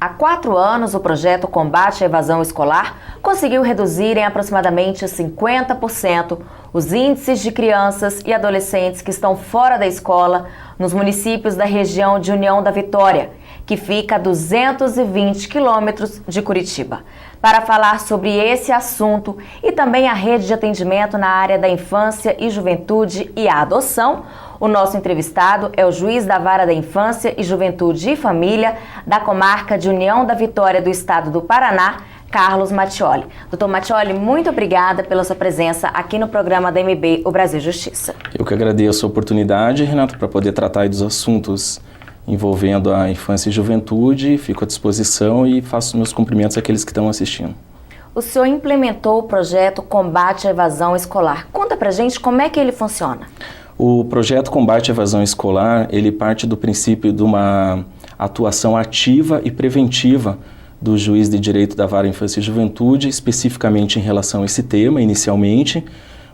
Há 4 anos, o projeto Combate à Evasão Escolar conseguiu reduzir em aproximadamente 50% os índices de crianças e adolescentes que estão fora da escola nos municípios da região de União da Vitória, que fica a 220 quilômetros de Curitiba. Para falar sobre esse assunto e também a rede de atendimento na área da infância e juventude e a adoção, o nosso entrevistado é o juiz da Vara da Infância e Juventude e Família da comarca de União da Vitória do estado do Paraná, Carlos Mattioli. Doutor Mattioli, muito obrigada pela sua presença aqui no programa da MB O Brasil Justiça. Eu que agradeço a oportunidade, Renato, para poder tratar dos assuntos envolvendo a infância e juventude. Fico à disposição e faço meus cumprimentos àqueles que estão assistindo. O senhor implementou o projeto Combate à Evasão Escolar. Conta pra gente como é que ele funciona. O projeto Combate à Evasão Escolar, ele parte do princípio de uma atuação ativa e preventiva do juiz de direito da Vara Infância e Juventude, especificamente em relação a esse tema, inicialmente,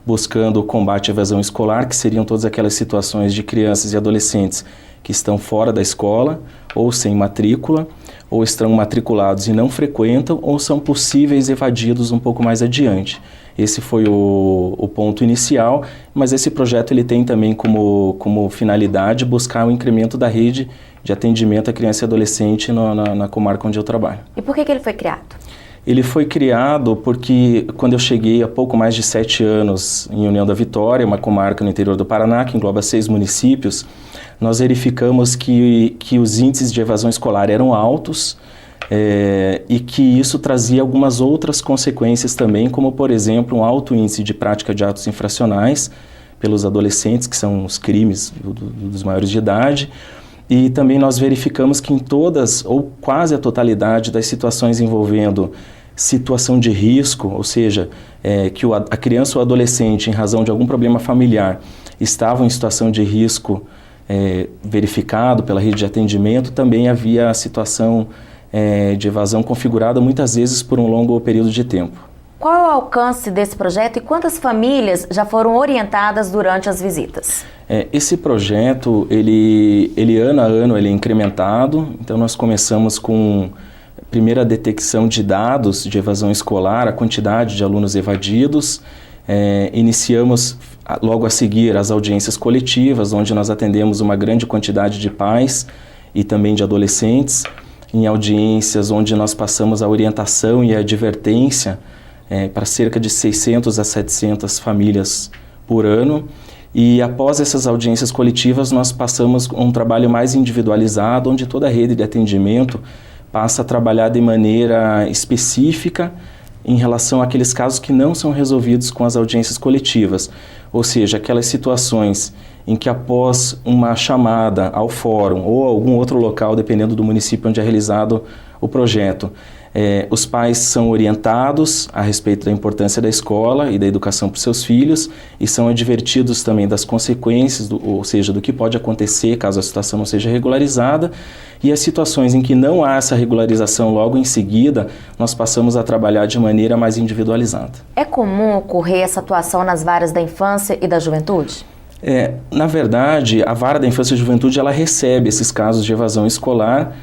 buscando o combate à evasão escolar, que seriam todas aquelas situações de crianças e adolescentes que estão fora da escola, ou sem matrícula, ou estão matriculados e não frequentam, ou são possíveis evadidos um pouco mais adiante. Esse foi o ponto inicial, mas esse projeto ele tem também como finalidade buscar o incremento da rede de atendimento à criança e adolescente na comarca onde eu trabalho. E por que ele foi criado? Ele foi criado porque quando eu cheguei há pouco mais de 7 anos em União da Vitória, uma comarca no interior do Paraná, que engloba 6 municípios, nós verificamos que os índices de evasão escolar eram altos, e que isso trazia algumas outras consequências também, como por exemplo um alto índice de prática de atos infracionais pelos adolescentes, que são os crimes dos maiores de idade, e também nós verificamos que em todas ou quase a totalidade das situações envolvendo situação de risco, ou seja, que a criança ou adolescente, em razão de algum problema familiar, estavam em situação de risco verificado pela rede de atendimento, também havia a situação de evasão configurada muitas vezes por um longo período de tempo. Qual é o alcance desse projeto e quantas famílias já foram orientadas durante as visitas? Esse projeto, ele ano a ano ele é incrementado, então nós começamos com a primeira detecção de dados de evasão escolar, a quantidade de alunos evadidos, iniciamos logo a seguir as audiências coletivas, onde nós atendemos uma grande quantidade de pais e também de adolescentes, em audiências onde nós passamos a orientação e a advertência para cerca de 600 a 700 famílias por ano. E após essas audiências coletivas, nós passamos um trabalho mais individualizado, onde toda a rede de atendimento passa a trabalhar de maneira específica em relação àqueles casos que não são resolvidos com as audiências coletivas, ou seja, aquelas situações em que após uma chamada ao fórum ou algum outro local, dependendo do município onde é realizado o projeto, os pais são orientados a respeito da importância da escola e da educação para os seus filhos e são advertidos também das consequências, ou seja, do que pode acontecer caso a situação não seja regularizada, e as situações em que não há essa regularização logo em seguida, nós passamos a trabalhar de maneira mais individualizada. É comum ocorrer essa atuação nas varas da infância e da juventude? Na verdade, a Vara da Infância e Juventude ela recebe esses casos de evasão escolar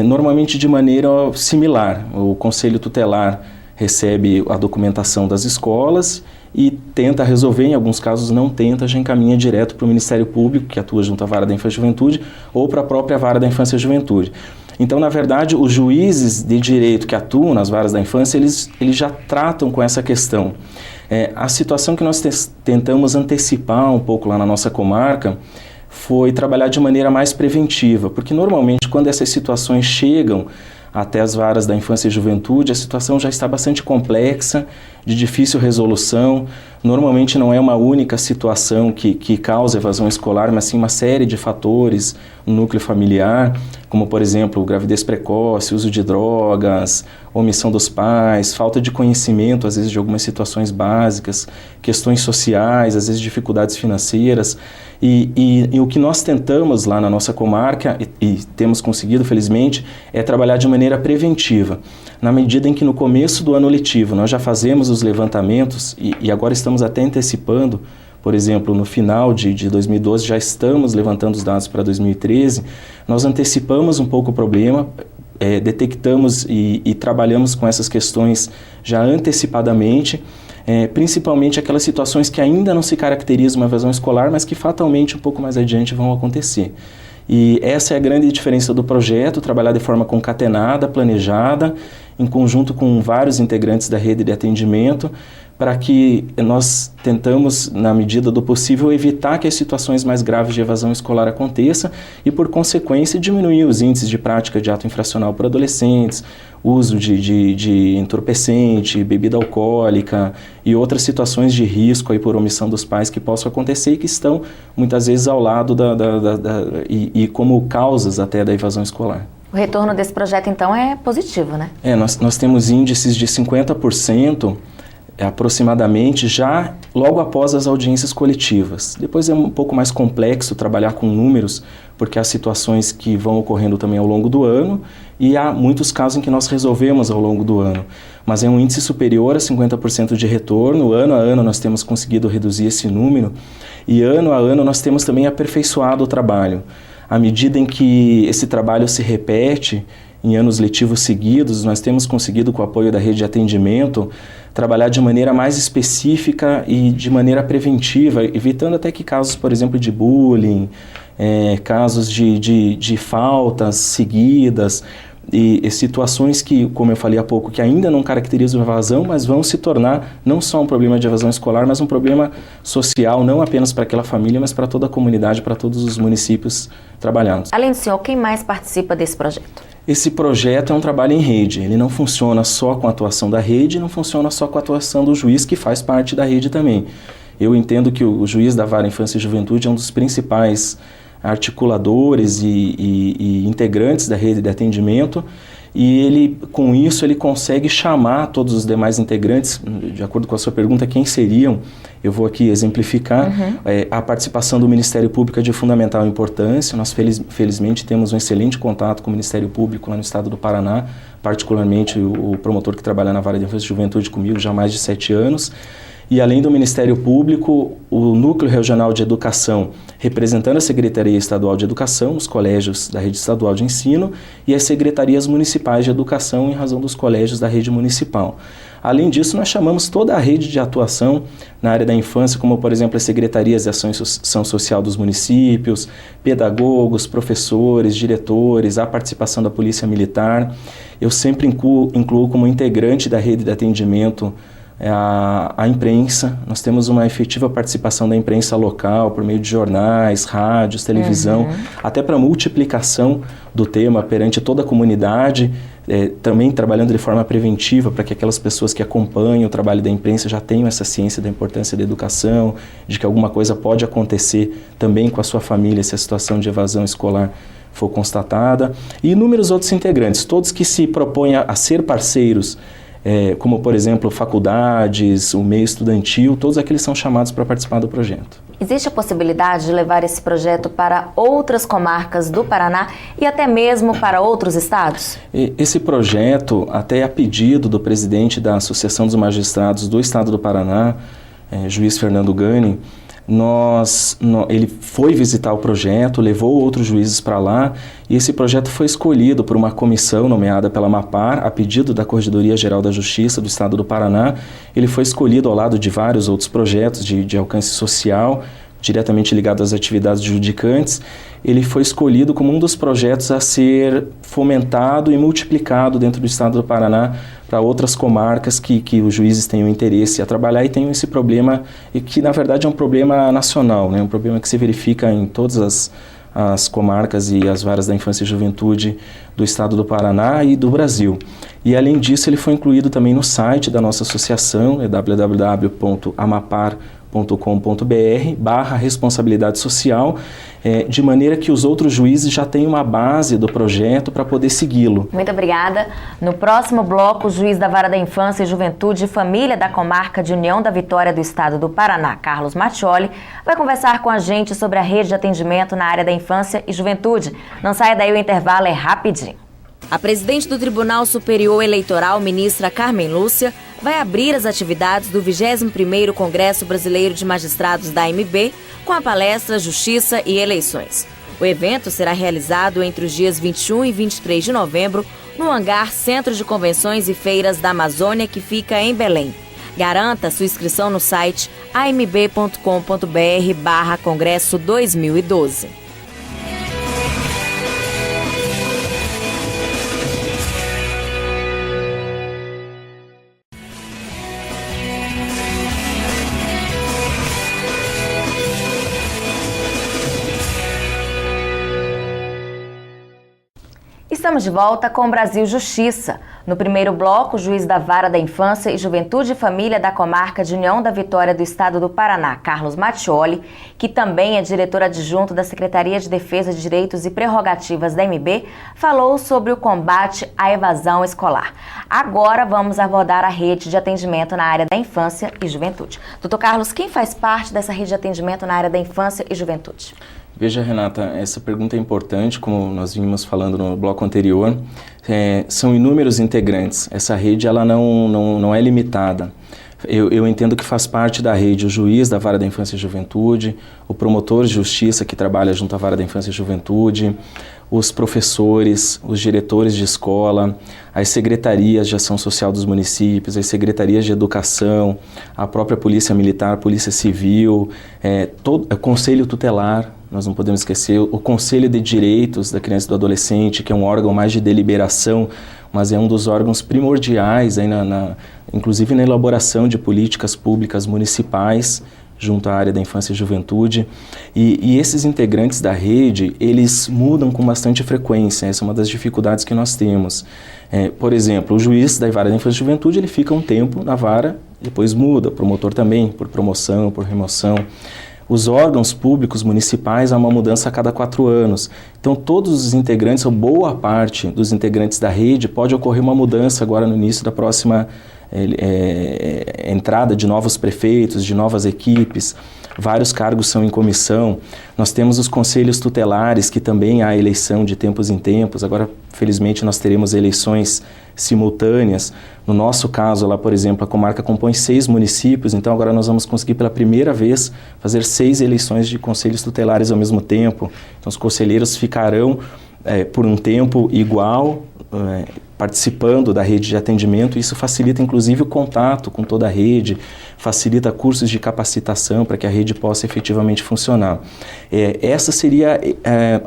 normalmente de maneira similar. O Conselho Tutelar recebe a documentação das escolas e tenta resolver, em alguns casos não tenta, já encaminha direto para o Ministério Público, que atua junto à Vara da Infância e Juventude, ou para a própria Vara da Infância e Juventude. Então, na verdade, os juízes de direito que atuam nas varas da infância, eles já tratam com essa questão. A situação que nós tentamos antecipar um pouco lá na nossa comarca foi trabalhar de maneira mais preventiva, porque normalmente quando essas situações chegam até as varas da infância e juventude, a situação já está bastante complexa, de difícil resolução. Normalmente não é uma única situação que causa evasão escolar, mas sim uma série de fatores no núcleo familiar, como por exemplo, gravidez precoce, uso de drogas, omissão dos pais, falta de conhecimento, às vezes de algumas situações básicas, questões sociais, às vezes dificuldades financeiras. E o que nós tentamos lá na nossa comarca, e temos conseguido felizmente, é trabalhar de maneira preventiva. Na medida em que no começo do ano letivo nós já fazemos os levantamentos e agora estamos até antecipando, por exemplo, no final de 2012 já estamos levantando os dados para 2013, nós antecipamos um pouco o problema, detectamos e trabalhamos com essas questões já antecipadamente, principalmente aquelas situações que ainda não se caracterizam uma evasão escolar, mas que fatalmente um pouco mais adiante vão acontecer. E essa é a grande diferença do projeto, trabalhar de forma concatenada, planejada, em conjunto com vários integrantes da rede de atendimento, para que nós tentamos, na medida do possível, evitar que as situações mais graves de evasão escolar aconteçam e, por consequência, diminuir os índices de prática de ato infracional por adolescentes, uso de entorpecente, bebida alcoólica e outras situações de risco aí por omissão dos pais que possam acontecer e que estão, muitas vezes, ao lado e como causas até da evasão escolar. O retorno desse projeto, então, é positivo, né? Nós temos índices de 50%, aproximadamente, já logo após as audiências coletivas. Depois é um pouco mais complexo trabalhar com números, porque há situações que vão ocorrendo também ao longo do ano e há muitos casos em que nós resolvemos ao longo do ano. Mas é um índice superior a 50% de retorno. Ano a ano nós temos conseguido reduzir esse número e ano a ano nós temos também aperfeiçoado o trabalho. À medida em que esse trabalho se repete em anos letivos seguidos, nós temos conseguido, com o apoio da rede de atendimento, trabalhar de maneira mais específica e de maneira preventiva, evitando até que casos, por exemplo, de bullying, casos de faltas seguidas e situações que, como eu falei há pouco, que ainda não caracterizam evasão, mas vão se tornar não só um problema de evasão escolar, mas um problema social, não apenas para aquela família, mas para toda a comunidade, para todos os municípios trabalhados. Além do senhor, quem mais participa desse projeto? Esse projeto é um trabalho em rede, ele não funciona só com a atuação da rede, não funciona só com a atuação do juiz, que faz parte da rede também. Eu entendo que o juiz da Vara Infância e Juventude é um dos principais articuladores e integrantes da rede de atendimento, e ele, com isso, ele consegue chamar todos os demais integrantes, de acordo com a sua pergunta, quem seriam? Eu vou aqui exemplificar. A participação do Ministério Público é de fundamental importância. Nós, felizmente, temos um excelente contato com o Ministério Público lá no estado do Paraná, particularmente o promotor que trabalha na Vara de Infância e Juventude comigo já há mais de 7 anos. E além do Ministério Público, o Núcleo Regional de Educação, representando a Secretaria Estadual de Educação, os colégios da Rede Estadual de Ensino e as Secretarias Municipais de Educação em razão dos colégios da rede municipal. Além disso, nós chamamos toda a rede de atuação na área da infância, como, por exemplo, as Secretarias de Ação Social dos municípios, pedagogos, professores, diretores, a participação da Polícia Militar. Eu sempre incluo como integrante da rede de atendimento a imprensa. Nós temos uma efetiva participação da imprensa local por meio de jornais, rádios, televisão, até para multiplicação do tema perante toda a comunidade, também trabalhando de forma preventiva para que aquelas pessoas que acompanham o trabalho da imprensa já tenham essa ciência da importância da educação, de que alguma coisa pode acontecer também com a sua família se a situação de evasão escolar for constatada, e inúmeros outros integrantes, todos que se propõem a ser parceiros, como, por exemplo, faculdades, o meio estudantil, todos aqueles são chamados para participar do projeto. Existe a possibilidade de levar esse projeto para outras comarcas do Paraná e até mesmo para outros estados? Esse projeto, até a pedido do presidente da Associação dos Magistrados do Estado do Paraná, juiz Fernando Gani, ele foi visitar o projeto, levou outros juízes para lá, e esse projeto foi escolhido por uma comissão nomeada pela AMAPAR, a pedido da Corregedoria Geral da Justiça do Estado do Paraná. Ele foi escolhido ao lado de vários outros projetos de alcance social, diretamente ligado às atividades judicantes. Ele foi escolhido como um dos projetos a ser fomentado e multiplicado dentro do Estado do Paraná para outras comarcas que os juízes tenham interesse a trabalhar e tenham esse problema, e que na verdade é um problema nacional, né? Um problema que se verifica em todas as comarcas e as varas da infância e juventude do Estado do Paraná e do Brasil. E além disso, ele foi incluído também no site da nossa associação, www.amapar.com.br/responsabilidade social, de maneira que os outros juízes já tenham uma base do projeto para poder segui-lo. Muito obrigada. No próximo bloco, o juiz da Vara da Infância e Juventude e Família da Comarca de União da Vitória do Estado do Paraná, Carlos Mattioli, vai conversar com a gente sobre a rede de atendimento na área da infância e juventude. Não saia daí, o intervalo é rapidinho. A presidente do Tribunal Superior Eleitoral, ministra Carmen Lúcia, vai abrir as atividades do 21º Congresso Brasileiro de Magistrados da AMB com a palestra Justiça e Eleições. O evento será realizado entre os dias 21 e 23 de novembro no hangar Centro de Convenções e Feiras da Amazônia, que fica em Belém. Garanta sua inscrição no site amb.com.br/Congresso 2012. Estamos de volta com o Brasil Justiça. No primeiro bloco, o juiz da Vara da Infância e Juventude e Família da Comarca de União da Vitória do Estado do Paraná, Carlos Mattioli, que também é diretor adjunto da Secretaria de Defesa de Direitos e Prerrogativas da MB, falou sobre o combate à evasão escolar. Agora vamos abordar a rede de atendimento na área da infância e juventude. Doutor Carlos, quem faz parte dessa rede de atendimento na área da infância e juventude? Veja, Renata, essa pergunta é importante, como nós vimos falando no bloco anterior. São inúmeros integrantes. Essa rede ela não é limitada. Eu entendo que faz parte da rede o juiz da Vara da Infância e Juventude, o promotor de justiça que trabalha junto à Vara da Infância e Juventude, os professores, os diretores de escola, as secretarias de ação social dos municípios, as secretarias de educação, a própria polícia militar, polícia civil, o conselho tutelar. Nós não podemos esquecer o Conselho de Direitos da Criança e do Adolescente, que é um órgão mais de deliberação, mas é um dos órgãos primordiais, aí inclusive na elaboração de políticas públicas municipais, junto à área da infância e juventude. E esses integrantes da rede, eles mudam com bastante frequência. Essa é uma das dificuldades que nós temos. Por exemplo, o juiz da Vara da Infância e Juventude, ele fica um tempo na vara, depois muda, o promotor também, por promoção, por remoção. Os órgãos públicos municipais há uma mudança a cada 4 anos. Então, todos os integrantes, ou boa parte dos integrantes da rede, pode ocorrer uma mudança agora no início da próxima entrada de novos prefeitos, de novas equipes. Vários cargos são em comissão. Nós temos os conselhos tutelares, que também há eleição de tempos em tempos. Agora, felizmente, nós teremos eleições simultâneas. No nosso caso, lá, por exemplo, a comarca compõe 6 municípios, então agora nós vamos conseguir pela primeira vez fazer 6 eleições de conselhos tutelares ao mesmo tempo. Então, os conselheiros ficarão por um tempo igual, participando da rede de atendimento. Isso facilita inclusive o contato com toda a rede, facilita cursos de capacitação para que a rede possa efetivamente funcionar. Essa seria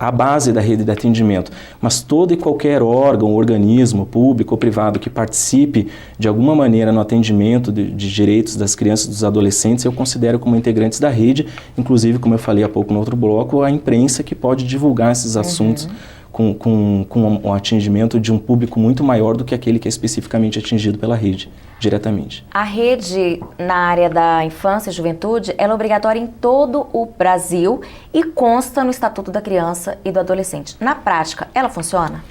a base da rede de atendimento, mas todo e qualquer órgão, organismo, público ou privado que participe de alguma maneira no atendimento de direitos das crianças e dos adolescentes, eu considero como integrantes da rede, inclusive, como eu falei há pouco no outro bloco, a imprensa que pode divulgar esses assuntos com um atingimento de um público muito maior do que aquele que é especificamente atingido pela rede, diretamente. A rede na área da infância e juventude, ela é obrigatória em todo o Brasil e consta no Estatuto da Criança e do Adolescente. Na prática, ela funciona?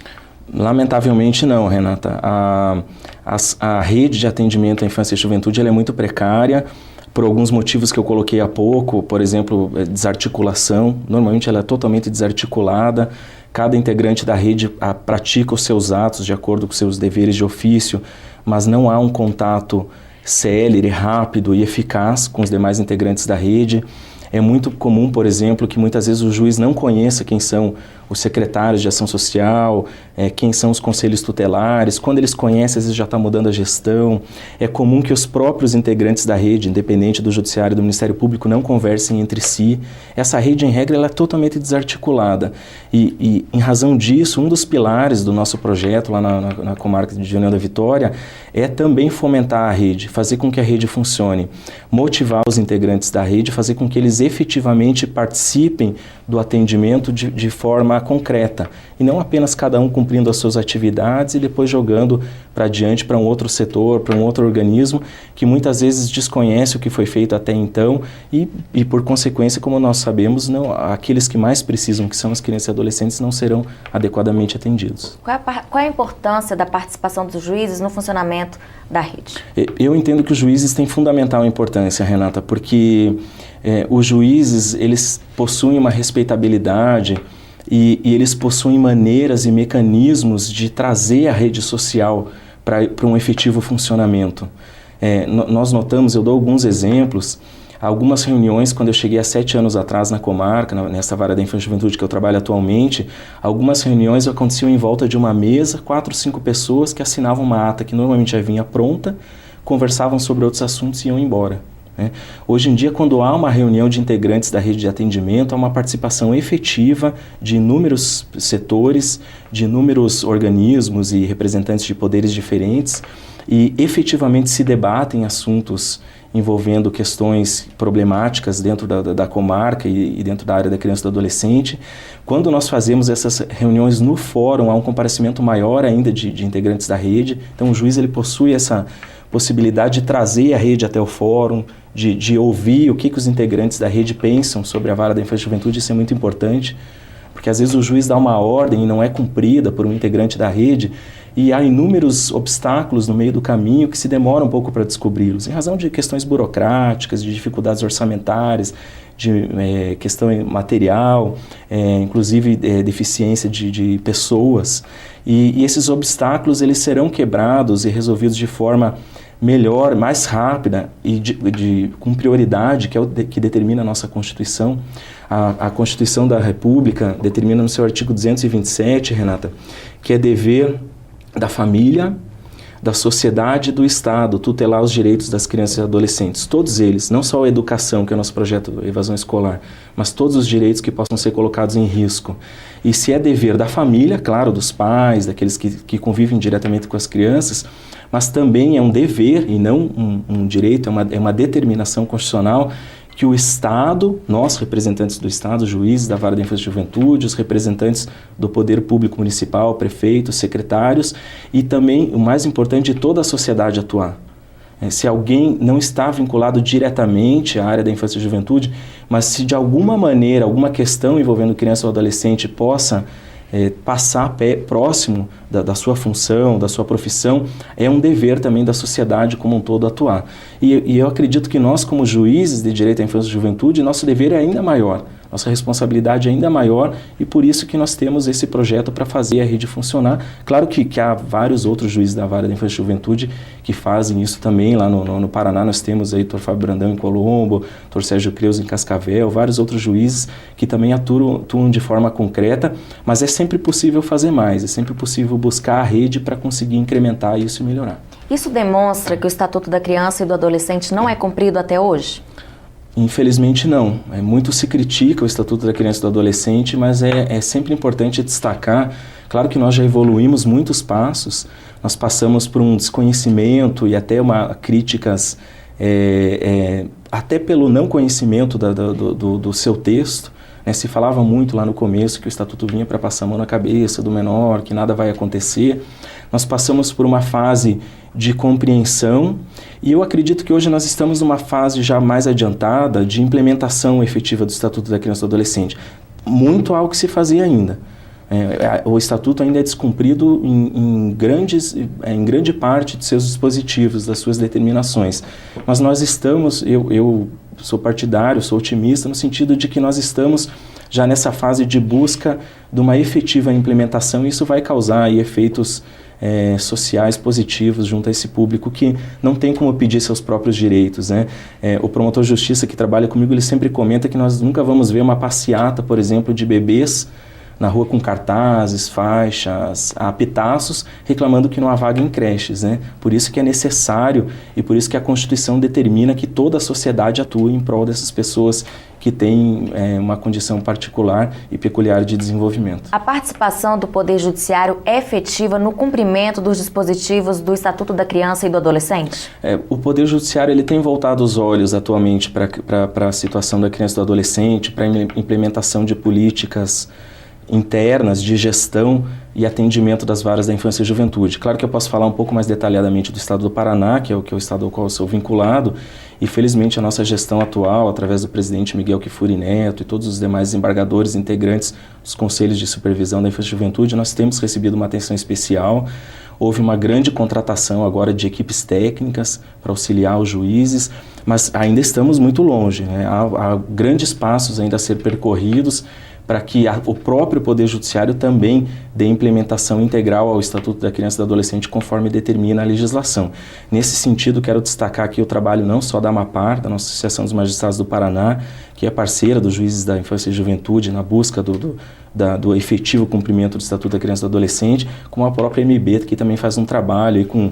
Lamentavelmente não, Renata. A rede de atendimento à infância e juventude ela é muito precária, por alguns motivos que eu coloquei há pouco, por exemplo, desarticulação. Normalmente ela é totalmente desarticulada. Cada integrante da rede pratica os seus atos de acordo com seus deveres de ofício, mas não há um contato célere, rápido e eficaz com os demais integrantes da rede. É muito comum, por exemplo, que muitas vezes o juiz não conheça quem são os secretários de ação social, quem são os conselhos tutelares. Quando eles conhecem, às vezes já está mudando a gestão. É comum que os próprios integrantes da rede, independente do Judiciário e do Ministério Público, não conversem entre si. Essa rede, em regra, ela é totalmente desarticulada. E em razão disso, um dos pilares do nosso projeto lá na comarca de União da Vitória é também fomentar a rede, fazer com que a rede funcione, motivar os integrantes da rede, fazer com que eles efetivamente participem do atendimento de forma concreta, e não apenas cada um cumprindo as suas atividades e depois jogando para diante para um outro setor, para um outro organismo, que muitas vezes desconhece o que foi feito até então e por consequência, como nós sabemos, aqueles que mais precisam, que são as crianças e adolescentes, não serão adequadamente atendidos. Qual é a importância da participação dos juízes no funcionamento da rede? Eu entendo que os juízes têm fundamental importância, Renata, porque os juízes, eles possuem uma respeitabilidade e eles possuem maneiras e mecanismos de trazer a rede social para um efetivo funcionamento. Nós notamos, eu dou alguns exemplos, Algumas reuniões, quando eu cheguei há 7 anos atrás na comarca, nessa vara da infância e juventude que eu trabalho atualmente, algumas reuniões aconteciam em volta de uma mesa, 4, 5 pessoas que assinavam uma ata que normalmente já vinha pronta, conversavam sobre outros assuntos e iam embora. Hoje em dia, quando há uma reunião de integrantes da rede de atendimento, há uma participação efetiva de inúmeros setores, de inúmeros organismos e representantes de poderes diferentes e efetivamente se debatem assuntos envolvendo questões problemáticas dentro da comarca e dentro da área da criança e do adolescente. Quando nós fazemos essas reuniões no fórum, há um comparecimento maior ainda de integrantes da rede. Então o juiz ele possui essa possibilidade de trazer a rede até o fórum, de ouvir o que os integrantes da rede pensam sobre a vara da infância e juventude. Isso é muito importante, porque às vezes o juiz dá uma ordem e não é cumprida por um integrante da rede, e há inúmeros obstáculos no meio do caminho que se demora um pouco para descobri-los, em razão de questões burocráticas, de dificuldades orçamentárias, de questão material, inclusive deficiência de pessoas. E esses obstáculos eles serão quebrados e resolvidos de forma melhor, mais rápida e com prioridade, que determina a nossa Constituição. A Constituição da República determina no seu artigo 227, Renata, que é dever da família, da sociedade e do Estado tutelar os direitos das crianças e adolescentes. Todos eles, não só a educação, que é o nosso projeto Evasão Escolar, mas todos os direitos que possam ser colocados em risco. E se é dever da família, claro, dos pais, daqueles que convivem diretamente com as crianças, mas também é um dever e não um direito, é uma determinação constitucional que o Estado, nós representantes do Estado, juízes da vara da infância e juventude, os representantes do poder público municipal, prefeitos, secretários e também, o mais importante, de toda a sociedade atuar. Se alguém não está vinculado diretamente à área da infância e juventude, mas se de alguma maneira, alguma questão envolvendo criança ou adolescente possa passar próximo da sua função, da sua profissão, é um dever também da sociedade como um todo atuar. E eu acredito que nós, como juízes de direito à infância e juventude, nosso dever é ainda maior, nossa responsabilidade é ainda maior, e por isso que nós temos esse projeto para fazer a rede funcionar. Claro que há vários outros juízes da vara da infância e juventude que fazem isso também. Lá no Paraná nós temos aí Dr. Fábio Brandão em Colombo, Dr. Sérgio Creus em Cascavel, vários outros juízes que também atuam de forma concreta, mas é sempre possível fazer mais, é sempre possível buscar a rede para conseguir incrementar isso e melhorar. Isso demonstra que o Estatuto da Criança e do Adolescente não é cumprido até hoje? Infelizmente não. Muito se critica o Estatuto da Criança e do Adolescente, mas é sempre importante destacar, claro que nós já evoluímos muitos passos, nós passamos por um desconhecimento e até críticas, até pelo não conhecimento do seu texto. Se falava muito lá no começo que o Estatuto vinha para passar a mão na cabeça do menor, que nada vai acontecer. Nós passamos por uma fase de compreensão e eu acredito que hoje nós estamos numa fase já mais adiantada de implementação efetiva do Estatuto da Criança e do Adolescente. Muito há o que se fazer ainda. O Estatuto ainda é descumprido em grande parte de seus dispositivos, das suas determinações. Mas nós estamos, eu sou partidário, sou otimista no sentido de que nós estamos já nessa fase de busca de uma efetiva implementação, e isso vai causar aí efeitos sociais positivos junto a esse público que não tem como pedir seus próprios direitos, né? O promotor de justiça que trabalha comigo, ele sempre comenta que nós nunca vamos ver uma passeata, por exemplo, de bebês na rua com cartazes, faixas, apitaços, reclamando que não há vaga em creches, né? Por isso que é necessário e por isso que a Constituição determina que toda a sociedade atue em prol dessas pessoas que têm uma condição particular e peculiar de desenvolvimento. A participação do Poder Judiciário é efetiva no cumprimento dos dispositivos do Estatuto da Criança e do Adolescente? O Poder Judiciário ele tem voltado os olhos atualmente para a situação da criança e do adolescente, para a implementação de políticas internas de gestão e atendimento das varas da infância e juventude. Claro que eu posso falar um pouco mais detalhadamente do Estado do Paraná, que é o estado ao qual eu sou vinculado, e felizmente a nossa gestão atual, através do presidente Miguel Kifuri Neto e todos os demais desembargadores integrantes dos conselhos de supervisão da infância e juventude, nós temos recebido uma atenção especial. Houve uma grande contratação agora de equipes técnicas para auxiliar os juízes, mas ainda estamos muito longe, né? Há grandes passos ainda a ser percorridos para que o próprio Poder Judiciário também dê implementação integral ao Estatuto da Criança e do Adolescente conforme determina a legislação. Nesse sentido, quero destacar aqui o trabalho não só da AMAPAR, da nossa Associação dos Magistrados do Paraná, que é parceira dos juízes da infância e juventude na busca do efetivo cumprimento do Estatuto da Criança e do Adolescente, como a própria MB, que também faz um trabalho aí com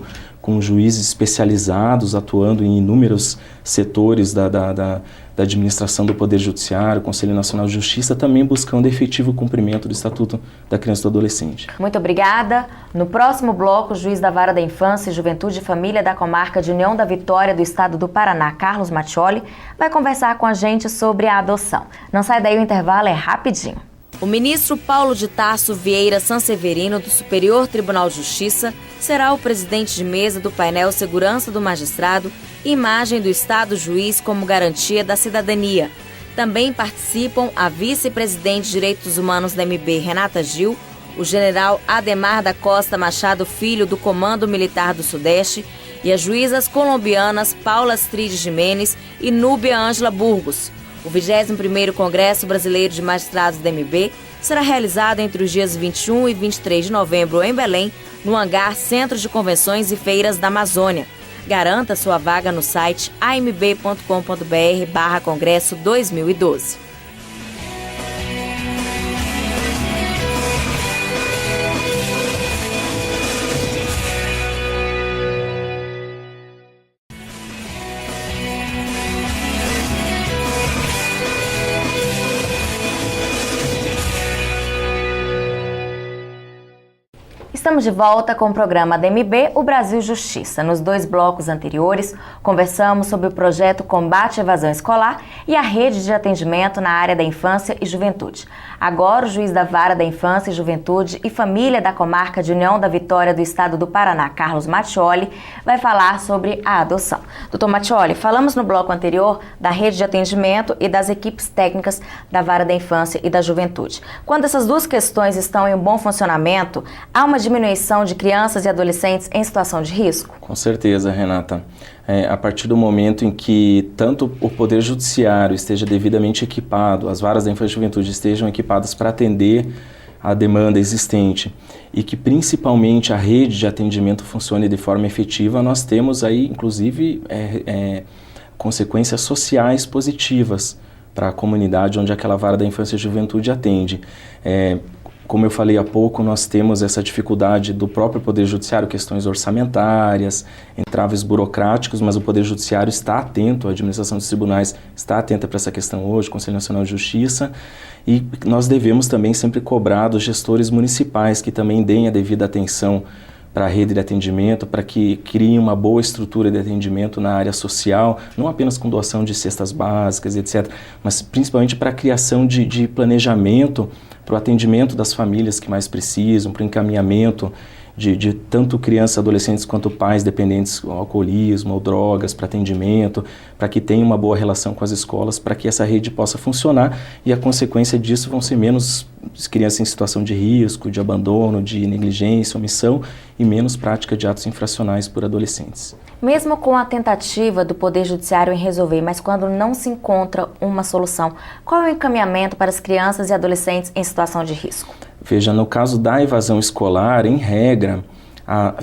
juízes especializados, atuando em inúmeros setores da administração do Poder Judiciário, Conselho Nacional de Justiça, também buscando efetivo cumprimento do Estatuto da Criança e do Adolescente. Muito obrigada. No próximo bloco, o juiz da Vara da Infância, Juventude e Família da Comarca de União da Vitória do Estado do Paraná, Carlos Mattioli, vai conversar com a gente sobre a adoção. Não sai daí, o intervalo é rapidinho. O ministro Paulo de Tarso Vieira Sanseverino, do Superior Tribunal de Justiça, será o presidente de mesa do painel Segurança do Magistrado e Imagem do Estado Juiz como Garantia da Cidadania. Também participam a vice-presidente de Direitos Humanos da MB, Renata Gil, o general Ademar da Costa Machado Filho, do Comando Militar do Sudeste, e as juízas colombianas Paula Astrid Jimenez e Núbia Ângela Burgos. O 21º Congresso Brasileiro de Magistrados da MB será realizado entre os dias 21 e 23 de novembro em Belém, no hangar Centro de Convenções e Feiras da Amazônia. Garanta sua vaga no site amb.com.br/congresso 2012. Estamos de volta com o programa da MB, o Brasil Justiça. Nos 2 blocos anteriores, conversamos sobre o projeto Combate à Evasão Escolar e a rede de atendimento na área da infância e juventude. Agora, o juiz da Vara da Infância e Juventude e Família da Comarca de União da Vitória do Estado do Paraná, Carlos Mattioli, vai falar sobre a adoção. Doutor Mattioli, falamos no bloco anterior da rede de atendimento e das equipes técnicas da Vara da Infância e da Juventude. Quando essas 2 questões estão em um bom funcionamento, há uma diminuição de crianças e adolescentes em situação de risco? Com certeza, Renata. A partir do momento em que tanto o Poder Judiciário esteja devidamente equipado, as varas da infância e juventude estejam equipadas para atender a demanda existente e que principalmente a rede de atendimento funcione de forma efetiva, nós temos aí, inclusive, consequências sociais positivas para a comunidade onde aquela vara da infância e juventude atende. Como eu falei há pouco, nós temos essa dificuldade do próprio Poder Judiciário, questões orçamentárias, entraves burocráticos, mas o Poder Judiciário está atento, a administração dos tribunais está atenta para essa questão hoje, o Conselho Nacional de Justiça, e nós devemos também sempre cobrar dos gestores municipais que também deem a devida atenção para a rede de atendimento, para que criem uma boa estrutura de atendimento na área social, não apenas com doação de cestas básicas, etc., mas principalmente para a criação de planejamento para o atendimento das famílias que mais precisam, para o encaminhamento de tanto crianças, adolescentes quanto pais dependentes do alcoolismo ou drogas, para atendimento, para que tenha uma boa relação com as escolas, para que essa rede possa funcionar e a consequência disso vão ser menos crianças em situação de risco, de abandono, de negligência, omissão e menos prática de atos infracionais por adolescentes. Mesmo com a tentativa do Poder Judiciário em resolver, mas quando não se encontra uma solução, qual é o encaminhamento para as crianças e adolescentes em situação de risco? Veja, no caso da evasão escolar, em regra,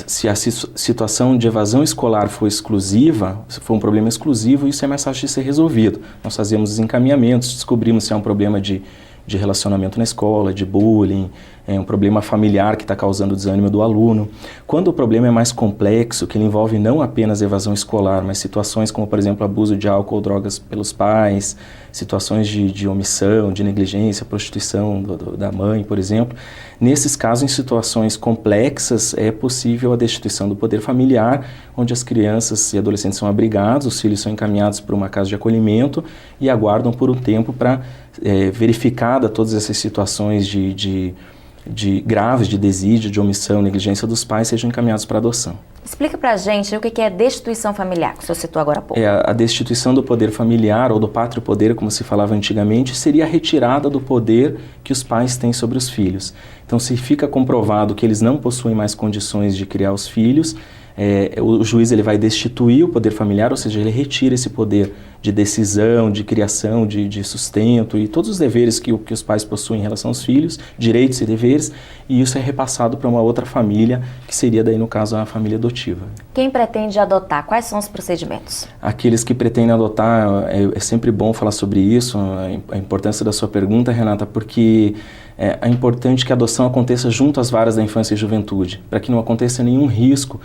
se a situação de evasão escolar for exclusiva, se for um problema exclusivo, isso é mais fácil de ser resolvido. Nós fazemos os encaminhamentos, descobrimos se é um problema de relacionamento na escola, de bullying, um problema familiar que está causando desânimo do aluno. Quando o problema é mais complexo, que ele envolve não apenas evasão escolar, mas situações como, por exemplo, abuso de álcool ou drogas pelos pais, situações de omissão, de negligência, prostituição da mãe, por exemplo, nesses casos, em situações complexas, é possível a destituição do poder familiar, onde as crianças e adolescentes são abrigados, os filhos são encaminhados para uma casa de acolhimento e aguardam por um tempo para verificada todas essas situações de graves, de desídio, de omissão, negligência dos pais, sejam encaminhados para adoção. Explica pra gente o que é destituição familiar, que o senhor citou agora há pouco. A destituição do poder familiar, ou do pátrio poder, como se falava antigamente, seria a retirada do poder que os pais têm sobre os filhos. Então, se fica comprovado que eles não possuem mais condições de criar os filhos, o juiz ele vai destituir o poder familiar, ou seja, ele retira esse poder de decisão, de criação, de sustento e todos os deveres que os pais possuem em relação aos filhos, direitos e deveres, e isso é repassado para uma outra família, que seria daí no caso a família adotiva. Quem pretende adotar, quais são os procedimentos? Aqueles que pretendem adotar, é sempre bom falar sobre isso, a importância da sua pergunta, Renata, porque é importante que a adoção aconteça junto às varas da infância e juventude, para que não aconteça nenhum risco,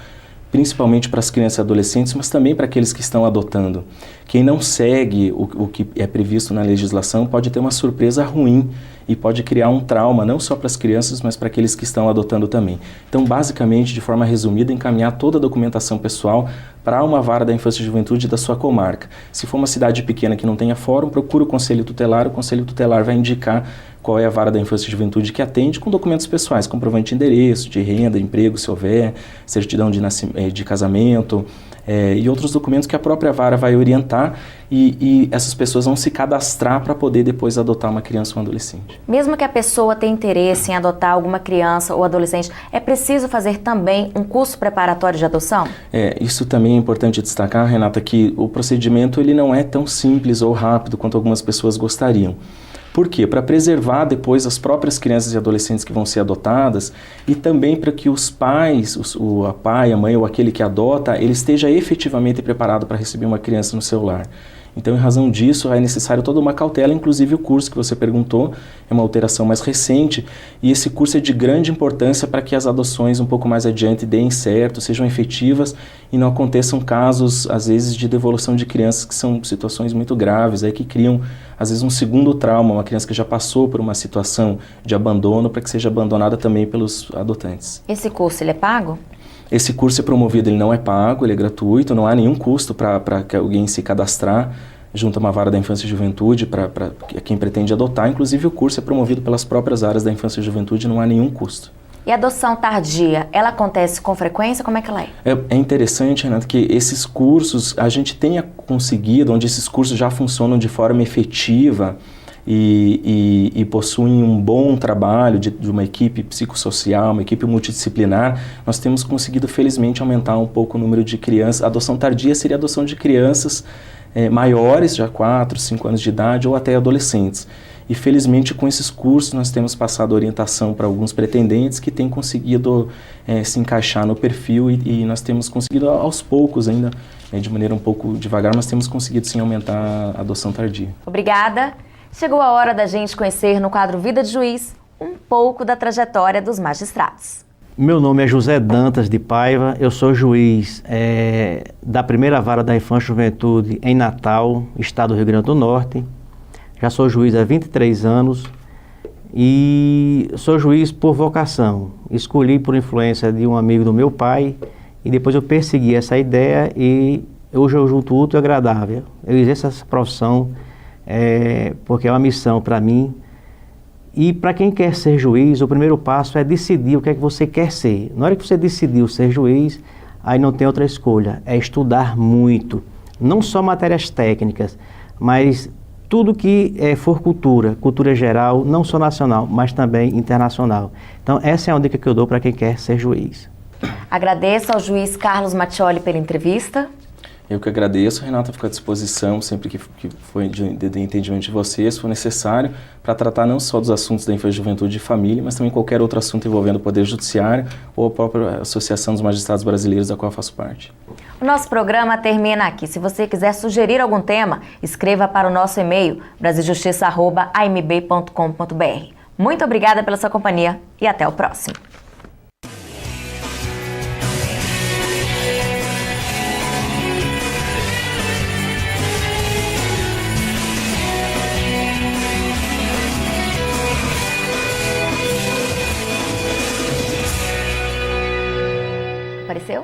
principalmente para as crianças e adolescentes, mas também para aqueles que estão adotando. Quem não segue o que é previsto na legislação pode ter uma surpresa ruim e pode criar um trauma, não só para as crianças, mas para aqueles que estão adotando também. Então, basicamente, de forma resumida, encaminhar toda a documentação pessoal para uma vara da infância e juventude da sua comarca. Se for uma cidade pequena que não tenha fórum, procura o Conselho Tutelar vai indicar qual é a vara da infância e juventude que atende com documentos pessoais, comprovante de endereço, de renda, emprego, se houver, certidão de casamento e outros documentos que a própria vara vai orientar e essas pessoas vão se cadastrar para poder depois adotar uma criança ou um adolescente. Mesmo que a pessoa tenha interesse em adotar alguma criança ou adolescente, é preciso fazer também um curso preparatório de adoção? Isso também é importante destacar, Renata, que o procedimento ele não é tão simples ou rápido quanto algumas pessoas gostariam. Por quê? Para preservar depois as próprias crianças e adolescentes que vão ser adotadas e também para que os pais, a pai, a mãe ou aquele que adota, ele esteja efetivamente preparado para receber uma criança no seu lar. Então, em razão disso, é necessário toda uma cautela, inclusive o curso que você perguntou, é uma alteração mais recente, e esse curso é de grande importância para que as adoções um pouco mais adiante deem certo, sejam efetivas e não aconteçam casos, às vezes, de devolução de crianças que são situações muito graves, que criam, às vezes, um segundo trauma, uma criança que já passou por uma situação de abandono, para que seja abandonada também pelos adotantes. Esse curso, ele é pago? Esse curso é promovido, ele não é pago, ele é gratuito, não há nenhum custo para que alguém se cadastrar junto a uma vara da infância e juventude para quem pretende adotar. Inclusive o curso é promovido pelas próprias áreas da infância e juventude, não há nenhum custo. E a adoção tardia, ela acontece com frequência? Como é que ela é? É interessante, Renato, que esses cursos, a gente tenha conseguido, onde esses cursos já funcionam de forma efetiva, e possuem um bom trabalho de uma equipe psicossocial, uma equipe multidisciplinar, nós temos conseguido felizmente aumentar um pouco o número de crianças. A adoção tardia seria a adoção de crianças maiores, já 4, 5 anos de idade ou até adolescentes. E felizmente com esses cursos nós temos passado orientação para alguns pretendentes que têm conseguido se encaixar no perfil e nós temos conseguido aos poucos ainda, de maneira um pouco devagar, mas temos conseguido sim aumentar a adoção tardia. Obrigada! Chegou a hora da gente conhecer no quadro Vida de Juiz um pouco da trajetória dos magistrados. Meu nome é José Dantas de Paiva, eu sou juiz da primeira vara da Infância e Juventude em Natal, estado do Rio Grande do Norte. Já sou juiz há 23 anos e sou juiz por vocação. Escolhi por influência de um amigo do meu pai e depois eu persegui essa ideia e hoje eu junto útil e agradável. Eu exerço essa profissão porque é uma missão para mim. E para quem quer ser juiz, o primeiro passo é decidir o que é que você quer ser. Na hora que você decidiu ser juiz, aí não tem outra escolha, é estudar muito. Não só matérias técnicas, mas tudo que for cultura geral, não só nacional, mas também internacional. Então essa é uma dica que eu dou para quem quer ser juiz. Agradeço ao juiz Carlos Mattioli pela entrevista. Eu que agradeço, Renata, fico à disposição sempre que for de entendimento de vocês, se for necessário, para tratar não só dos assuntos da infância, juventude e família, mas também qualquer outro assunto envolvendo o Poder Judiciário ou a própria Associação dos Magistrados Brasileiros, da qual eu faço parte. O nosso programa termina aqui. Se você quiser sugerir algum tema, escreva para o nosso e-mail brasiljustiça@amb.com.br. Muito obrigada pela sua companhia e até o próximo. Apareceu?